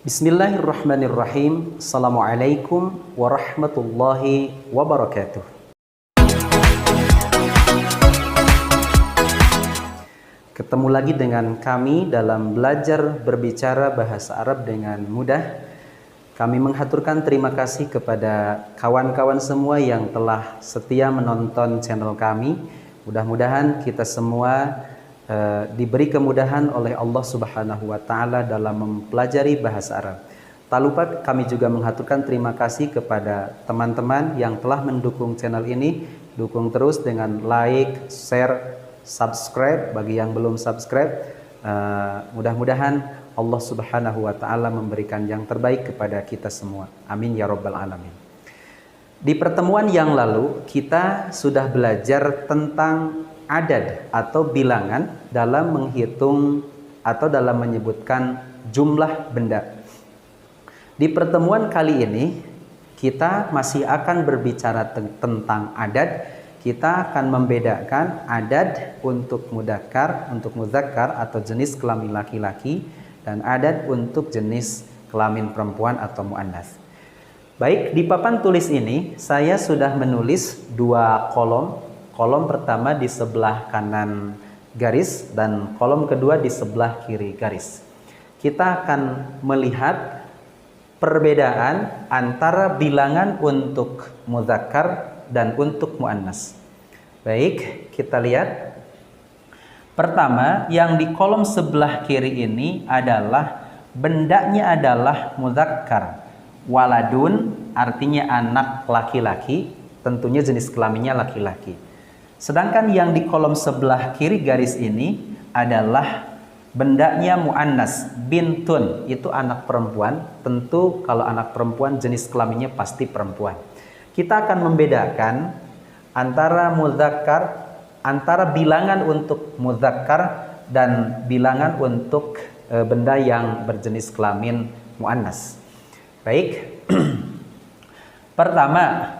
Bismillahirrahmanirrahim. Assalamualaikum warahmatullahi wabarakatuh. Ketemu lagi dengan kami dalam belajar berbicara bahasa Arab dengan mudah. Kami menghaturkan terima kasih kepada kawan-kawan semua yang telah setia menonton channel kami. Mudah-mudahan kita semua diberi kemudahan oleh Allah Subhanahu wa Ta'ala dalam mempelajari bahasa Arab. Tak lupa kami juga menghaturkan terima kasih kepada teman-teman yang telah mendukung channel ini. Dukung terus dengan like, share, subscribe bagi yang belum subscribe. Mudah-mudahan Allah Subhanahu wa Ta'ala memberikan yang terbaik kepada kita semua. Amin ya rabbal alamin. Di pertemuan yang lalu kita sudah belajar tentang adad atau bilangan dalam menghitung atau dalam menyebutkan jumlah benda. Di pertemuan kali ini kita masih akan berbicara tentang adad. Kita akan membedakan adad untuk mudzakkar, atau jenis kelamin laki-laki, dan adad untuk jenis kelamin perempuan atau muannats. Baik, di papan tulis ini saya sudah menulis dua kolom. Kolom pertama di sebelah kanan garis dan kolom kedua di sebelah kiri garis. Kita akan melihat perbedaan antara bilangan untuk mudzakkar dan untuk muannats. Baik, kita lihat. Pertama, yang di kolom sebelah kiri ini adalah bendanya adalah mudzakkar. Waladun artinya anak laki-laki, tentunya jenis kelaminnya laki-laki. Sedangkan yang di kolom sebelah kiri garis ini adalah bendanya muannats, bintun, itu anak perempuan. Tentu kalau anak perempuan jenis kelaminnya pasti perempuan. Kita akan membedakan antara mudzakkar, antara bilangan untuk mudzakkar dan bilangan untuk benda yang berjenis kelamin muannats. Baik. Pertama,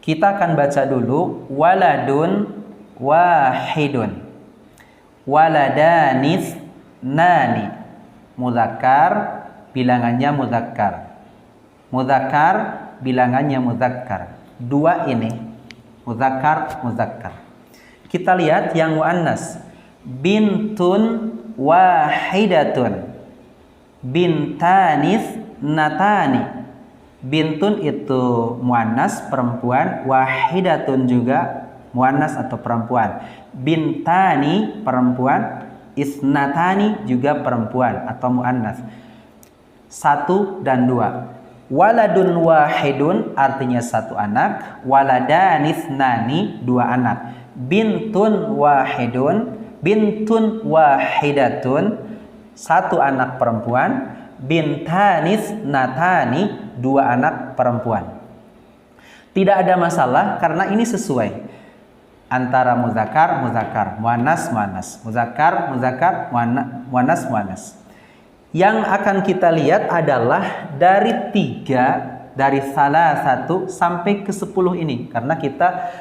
kita akan baca dulu waladun wahidun, waladanis nani. Mudzakkar bilangannya mudzakkar, mudzakkar bilangannya mudzakkar. Dua ini mudzakkar, mudzakkar. Kita lihat yang muannats, bintun wahidatun, bintanis natani. Bintun itu muannats perempuan, wahidatun juga muannats atau perempuan. Bintani perempuan, isnatani juga perempuan atau muannats. Satu dan dua. Waladun wahidun artinya satu anak, waladanis nani dua anak. Bintun wahidun, bintun wahidatun satu anak perempuan, bintanis natani dua anak perempuan. Tidak ada masalah karena ini sesuai antara mudzakkar, mudzakkar, muannats, muannats, mudzakkar, mudzakkar, muannats, muannats. Yang akan kita lihat adalah dari salah satu sampai ke 10 ini, karena kita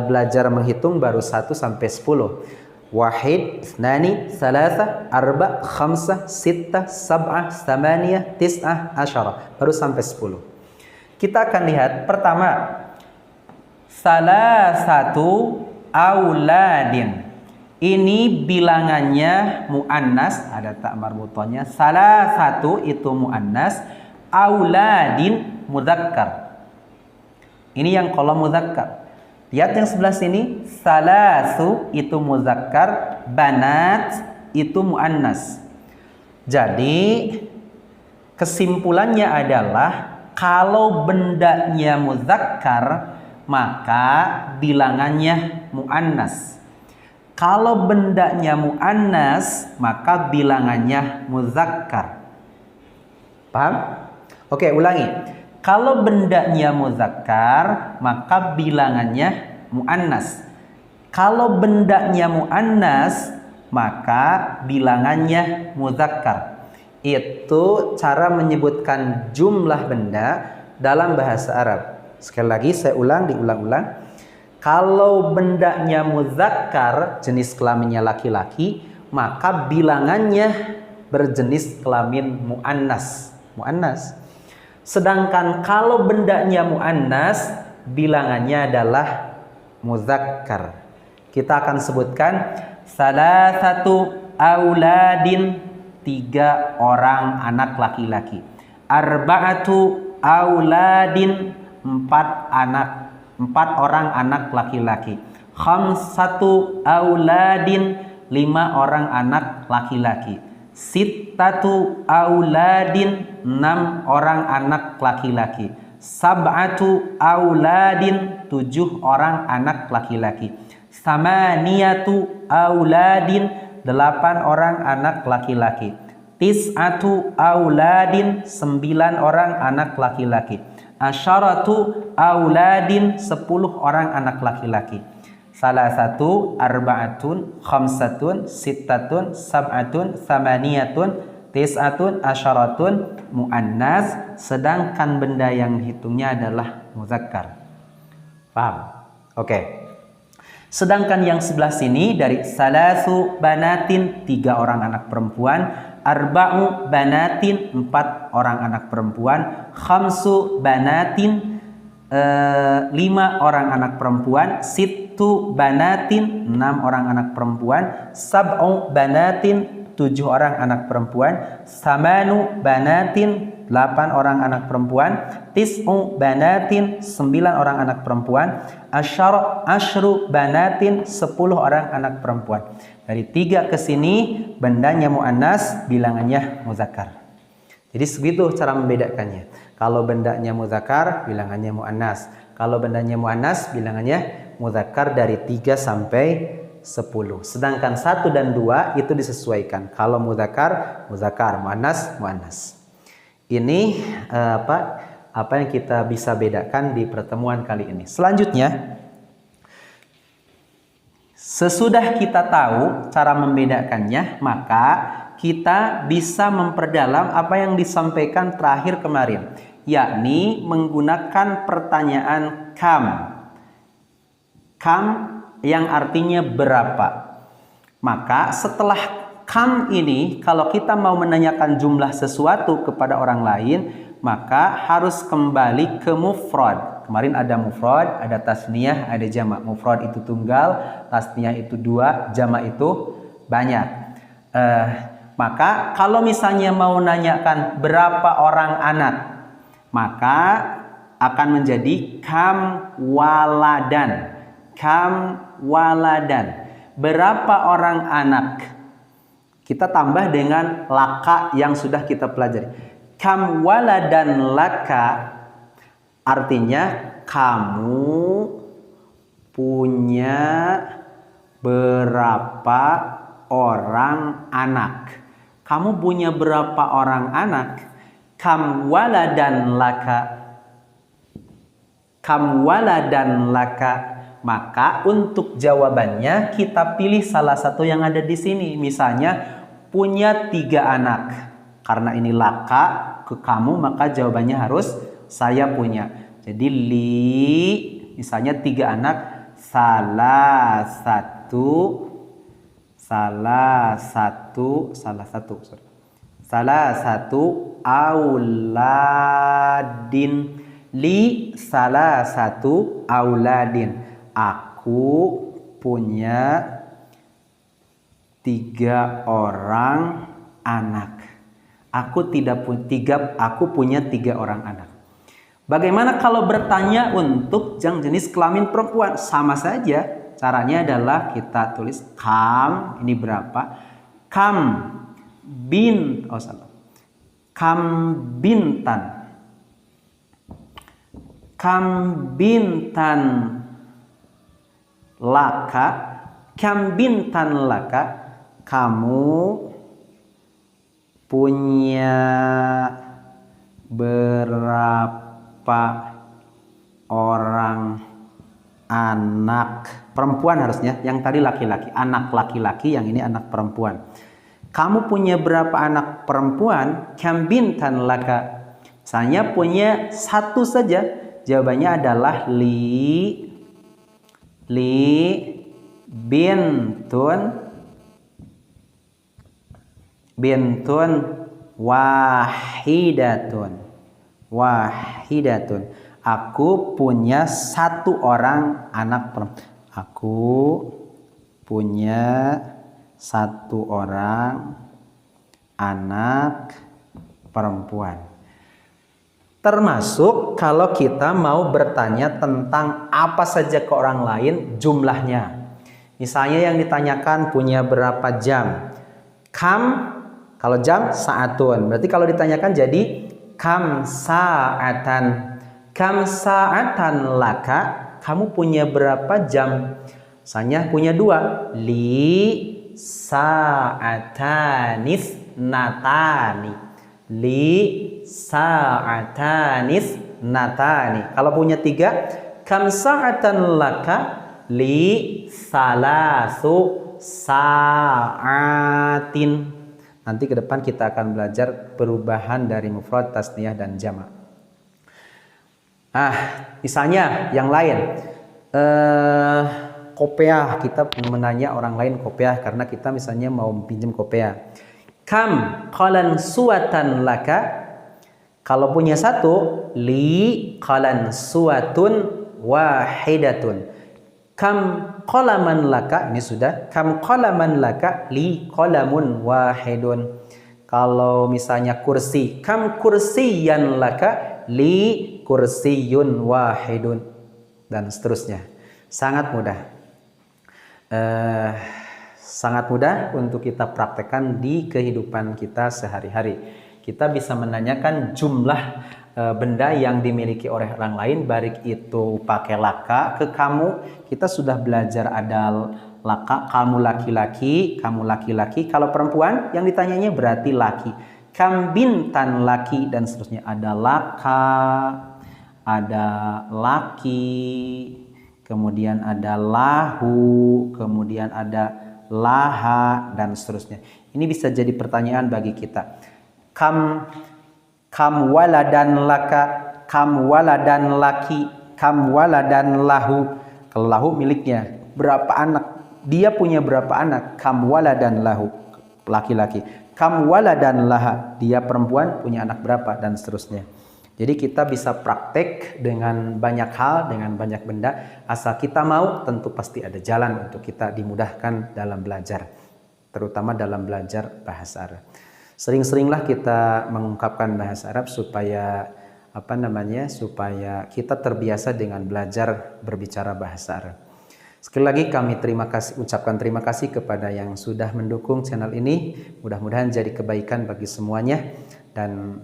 belajar menghitung baru 1 sampai 10. Wahid, ithnani, thalatha, arba, khamsah, sittah, sab'ah, thamaniyah, tis'ah, asyarah. Baru sampai 10. Kita akan lihat pertama, salah satu auladin. Ini bilangannya muannats, ada tak marbutonya. Salah satu itu muannats, auladin mudzakkar. Ini yang kolom mudzakkar. Lihat yang sebelah sini, salasu itu mudzakkar, banat itu muannats. Jadi kesimpulannya adalah kalau bendanya mudzakkar maka bilangannya muannats. Kalau bendanya muannats maka bilangannya mudzakkar. Paham? Oke, ulangi. Kalau bendanya mudzakkar, maka bilangannya muannats. Kalau bendanya muannats, maka bilangannya mudzakkar. Itu cara menyebutkan jumlah benda dalam bahasa Arab. Sekali lagi saya ulang, diulang-ulang. Kalau bendanya mudzakkar, jenis kelaminnya laki-laki, maka bilangannya berjenis kelamin muannats. muannas. Sedangkan kalau bendanya muannas, bilangannya adalah muzakkar. Kita akan sebutkan salah satu auladin, 3 orang anak laki-laki. Arba'atu auladin, 4 orang anak laki-laki. Khamsatu auladin, 5 orang anak laki-laki. Sittatu auladin, 6 orang anak laki-laki. Sab'atu auladin, 7 orang anak laki-laki. Samaniyatu auladin, 8 orang anak laki-laki. Tis'atu auladin, 9 orang anak laki-laki. Asyaratu auladin, 10 orang anak laki-laki. Salah satu, arba'atun, khamsatun, sittatun, sab'atun, samaniyatun, tis'atun, asyaratun, mu'annas. Sedangkan benda yang dihitungnya adalah muzakkar. Paham? Oke. Sedangkan yang sebelah sini dari salasu banatin, 3 orang anak perempuan. Arba'u banatin, 4 orang anak perempuan. Khamsu banatin, 5 orang anak perempuan. Sittu banatin, 6 orang anak perempuan. Sab'u banatin, 7 orang anak perempuan. Samanu banatin, 8 orang anak perempuan. Tis'u banatin, 9 orang anak perempuan. Asyru banatin, 10 orang anak perempuan. Dari 3 ke sini bendanya muannas, bilangannya muzakkar. Jadi segitu cara membedakannya. Kalau bendanya muzakkar, bilangannya muannas. Kalau bendanya muannas, bilangannya muzakkar dari 3 sampai 10. Sedangkan 1 dan 2 itu disesuaikan. Kalau muzakkar, muzakkar, muannas, muannas. Ini apa yang kita bisa bedakan di pertemuan kali ini. Selanjutnya, sesudah kita tahu cara membedakannya, maka kita bisa memperdalam apa yang disampaikan terakhir kemarin, yakni menggunakan pertanyaan kam. Kam yang artinya berapa. Maka setelah kam ini, kalau kita mau menanyakan jumlah sesuatu kepada orang lain, maka harus kembali ke mufrad. Kemarin ada mufrad, ada tasniyah, ada jamak. Mufrad itu tunggal, tasniyah itu 2, jamak itu banyak. Maka kalau misalnya mau nanyakan berapa orang anak, maka akan menjadi kam waladan. Kam waladan. Berapa orang anak? Kita tambah dengan laka yang sudah kita pelajari. Kam waladan laka artinya kamu punya berapa orang anak. Kamu punya berapa orang anak? Kam waladan laka. Kam waladan laka. Maka untuk jawabannya kita pilih salah satu yang ada di sini. Misalnya punya 3 anak. Karena ini laka ke kamu, maka jawabannya harus saya punya. Jadi misalnya 3 anak. Salah satu auladin. Salah satu auladin. Aku punya 3 orang anak. Aku punya 3 orang anak. Bagaimana kalau bertanya untuk yang jenis kelamin perempuan? Sama saja. Caranya adalah kita tulis kam, ini berapa? Kam bintan laka, kamu punya berapa orang anak perempuan? Harusnya yang tadi laki-laki, anak laki-laki, yang ini anak perempuan. Kamu punya berapa anak perempuan? Kam bintan laka. Saya punya 1 saja. Jawabannya adalah li bintun wahidatun. Wahidatun. Aku punya satu orang anak perempuan. Aku punya satu orang anak perempuan. Termasuk kalau kita mau bertanya tentang apa saja ke orang lain, jumlahnya. Misalnya yang ditanyakan punya berapa jam. Kam, kalau jam saatun. Berarti kalau ditanyakan jadi kam sa'atan. Kam sa'atan laka, kamu punya berapa jam? Misalnya punya 2. Li sa'atanis natani. Li sa'atanis natani. Kalau punya 3, kam sa'atan laka li salasu sa'atin. Nanti ke depan kita akan belajar perubahan dari mufrad, tasniyah dan jamak. Misalnya yang lain, kopiah, kita menanya orang lain kopiah karena kita misalnya mau pinjam kopiah. Kam qalan suatan laka, kalau punya 1, li qalan suatun wahidatun. Kam qalaman laka, ini sudah. Kam qalaman laka li qalamun wahidun. Kalau misalnya kursi, kam kursiyan laka li kursiyun wahidun, dan seterusnya. Sangat mudah. Sangat mudah untuk kita praktekkan di kehidupan kita sehari-hari. Kita bisa menanyakan jumlah benda yang dimiliki oleh orang lain, baik itu pakai laka ke kamu. Kita sudah belajar ada laka, kamu laki-laki, kamu laki-laki. Kalau perempuan yang ditanyanya berarti laki. Kam bintan laki, dan seterusnya. Ada laka, ada laki, kemudian ada lahu, kemudian ada laha, dan seterusnya. Ini bisa jadi pertanyaan bagi kita. Kam waladan laka, kam waladan laki, kam waladan lahu. Kalau lahu miliknya, berapa anak? Dia punya berapa anak? Kam waladan lahu, laki-laki. Kam waladan laha, dia perempuan punya anak berapa, dan seterusnya. Jadi kita bisa praktek dengan banyak hal, dengan banyak benda. Asal kita mau, tentu pasti ada jalan untuk kita dimudahkan dalam belajar, terutama dalam belajar bahasa Arab. Sering-seringlah kita mengungkapkan bahasa Arab supaya supaya kita terbiasa dengan belajar berbicara bahasa Arab. Sekali lagi kami ucapkan terima kasih kepada yang sudah mendukung channel ini. Mudah-mudahan jadi kebaikan bagi semuanya. Dan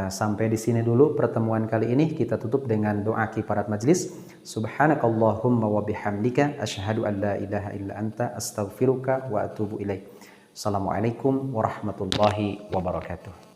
sampai di sini dulu pertemuan kali ini. Kita tutup dengan doa kifarat majlis. Subhanakallahumma wa bihamdika asyhadu an la ilaha illa anta astaghfiruka wa atubu ilaik. Assalamualaikum warahmatullahi wabarakatuh.